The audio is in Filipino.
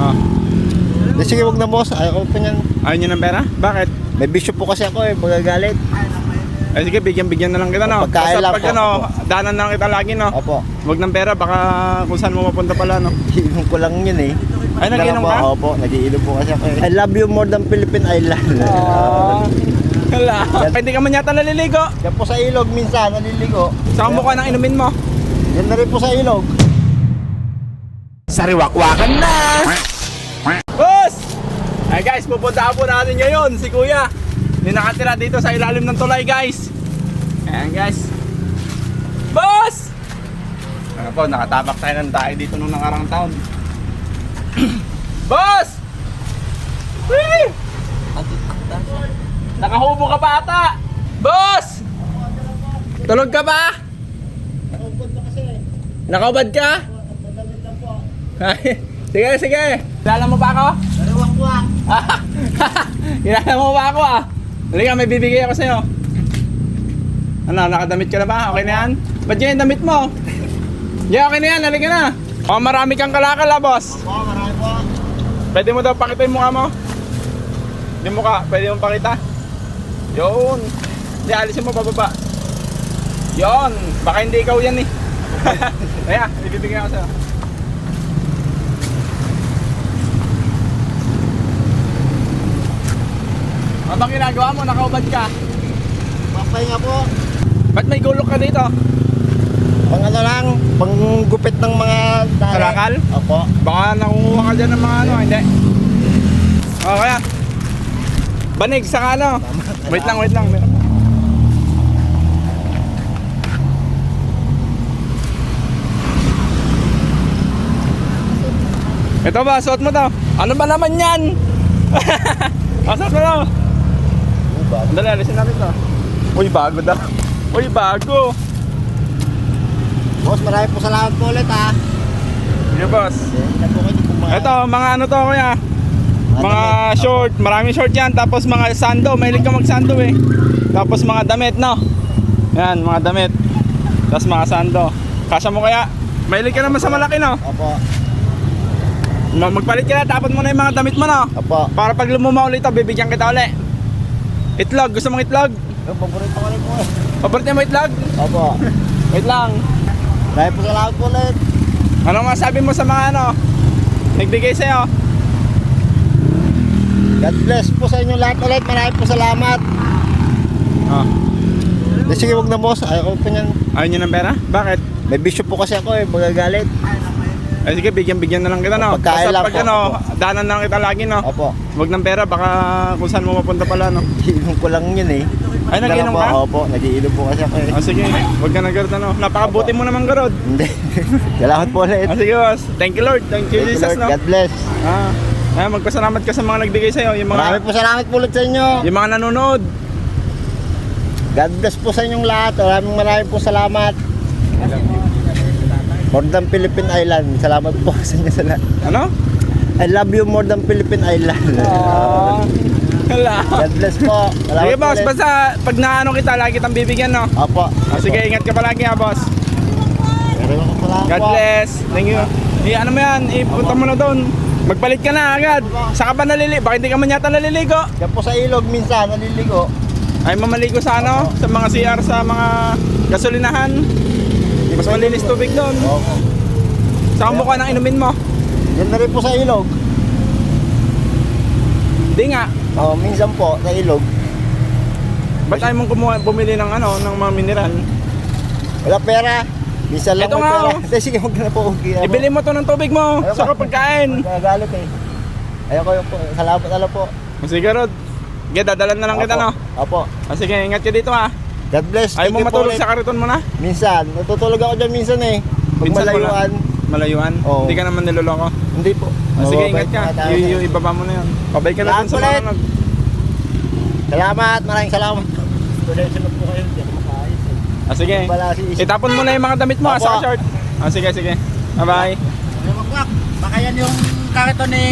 Oh. Sige, wag na boss. Ayaw ko pa niyan. Ayaw nyo ng pera? Bakit? May bisyo po kasi ako magagalit. Ay sige, bigyan na lang kita, no? Pagkain lang pag po. ano, daanan na lang kita lagi, no? Opo. Huwag ng pera, baka kung saan mo mapunta pala, no? Iinom ko lang yun eh. Ay, nag-inom ka? Opo, nag-iinom po kasi ako eh. I love you more than Philippine Island. Wala. Hindi ka man yata naliligo. Yan po sa ilog minsan, naliligo. Saan mo ka nang inumin mo? Yan na rin po sa ilog. Sariwakwakan na! Boss! Ay guys, pupuntahan po natin ngayon si Kuya. Hindi nakatira dito sa ilalim ng tulay, guys. Ayan guys. Boss! Ano po, nakatapak tayo ng tayo dito nung nakarang taon. Boss! Wee! Nakahubo ka pa ata! Boss! Tulog ka ba? Nakaubad ka? Sige, sige. Kilala mo pa ako? Sariwak-wak. Kilala mo pa ako ah? Halika, may bibigay ako sa'yo. Ano, nakadamit ka na ba? Okay na yan? Ba't yan yung damit mo? Yeah, okay na yan. Halika na. Oh, marami kang kalakal ah, boss. Oo, marami po. Pwede mo daw pakita yung mukha mo? Yung mukha, pwede mo pakita? Yun. Hindi, alisin mo pababa. Yun. Baka hindi ikaw yan eh. Kaya, ibibigay ako sa'yo. Ano bang ginagawa mo? Nakaubad ka? Papahinga po. Ba't may gulok ka dito? Pang ano lang, pang gupit ng mga dahil. Kalakal? Opo. Baka nakukuha ka dyan ng mga ano, hindi? O kaya? Banig sa ano? Wait lang, wait lang. Meron pa. Ito ba, suot mo to? Ano ba naman yan? Suot mo to? Dali, alisin natin to. Uy, bago daw. Uy, bago. Boss, marami po salamat po ulit ha. Sige, boss. Yan po kayo kung mga... Ito, mga ano to, kuya? Mga damit. short, maraming short yan. Tapos mga sando, mahilig ka mag-sando eh. Tapos mga damit, no? Yan, mga damit. Tapos mga sando. Kasya mo kaya? Mahilig ka naman sa malaki, no? Opo. Magpalit ka na, tapon mo na yung mga damit mo, no? Opo. Para pag lumuma ulit ito, bibigyan kita ulit. Itlog, gusto mong itlog? Yung paborito ko rin po eh. Paborito mo itlog? Opo. Wait lang. Marami po salamat po ulit. Ano masabi mo sa mga ano? Nagbigay sa'yo? God bless po sa inyo lahat ulit. Marami po salamat. Oh. Sige, wag na boss. Ayaw ko pa niyan. Ayaw nyo ng pera? Bakit? May bisyo po kasi ako magagalit. Ay sige, bigyan na lang kita, no? Pagkain Basta lang pag po. ano, daanan na lang kita lagi, no? Opo. Huwag ng pera, baka kung saan mo mapunta pala, no? Iinom ko lang yun eh. Ay, nag-inom ka? Opo, nag-iinom po kasi ako eh. O sige, huwag ka nag-garod, ano? Napakabuti mo naman garod. Hindi. Salamat po ulit. O sige, boss. Thank you, Lord. Thank you, Thank you, Jesus, Lord. no? God bless. Magpasalamat ka sa mga nagbigay sa'yo. Yung Marami mga, po salamat po ulit sa inyo. yung mga nanonood. God bless po sa inyong lahat. Maraming po salamat. More than Philippine Island. Salamat po sa inyo sa lahat. Ano? I love you more than Philippine Island. Wala. God bless po. Salamat Sige, po boss. ulit. Basta pag naano kita, lagi kitang bibigyan, no? Opo. O sige, ingat ka palagi, ha, boss. Meron po salamat God po. bless. Thank you. Ano mo yan? Ipunta mo na doon. Magpalit ka na agad. Saka ba naliligo? Baka hindi ka man yata naliligo. Yan po sa ilog minsan, naliligo. Ay mamaligo sa ano? Sa mga CR, sa mga gasolinahan. Mas malinis tubig doon. Opo. Saan mo ka nang inumin mo? Yan na rin po sa ilog. Di nga. Minsan po sa ilog. Ba't ayaw mong bumili ng ano, ng mga mineral? Wala pera. Minsan lang Ito may nga, pera. oh. Sige, huwag na po. Ibili mo to ng tubig mo. Ayaw Saka pa. pagkain. Nagagalit eh. Ayaw ko yung po. Salamat ala po. Sige, Rod. Sige, dadalan na lang kita, no? Opo. Sige, ingat ka dito, ha? God bless. Ayaw Thank mo you po matulog ulit. sa kariton mo na? Minsan. Natutulog ako dyan minsan eh. Pag Minsan malayuan. Malayuan? Oo. Hindi ka naman niloloko? Hindi po. Sige, Mababait ingat ka. mga tao. Yung ibaba mo na yun. Pabay ka na dun sa Salamat mga ulit. Salamat. Maraming salamat. Sunod po kayo. Hindi ako makaayos eh. Sige. Wala si Isip. Itapon mo na yung mga damit mo, Opo. sa short. Sige, sige. Bye-bye. Baka yan yung karito ni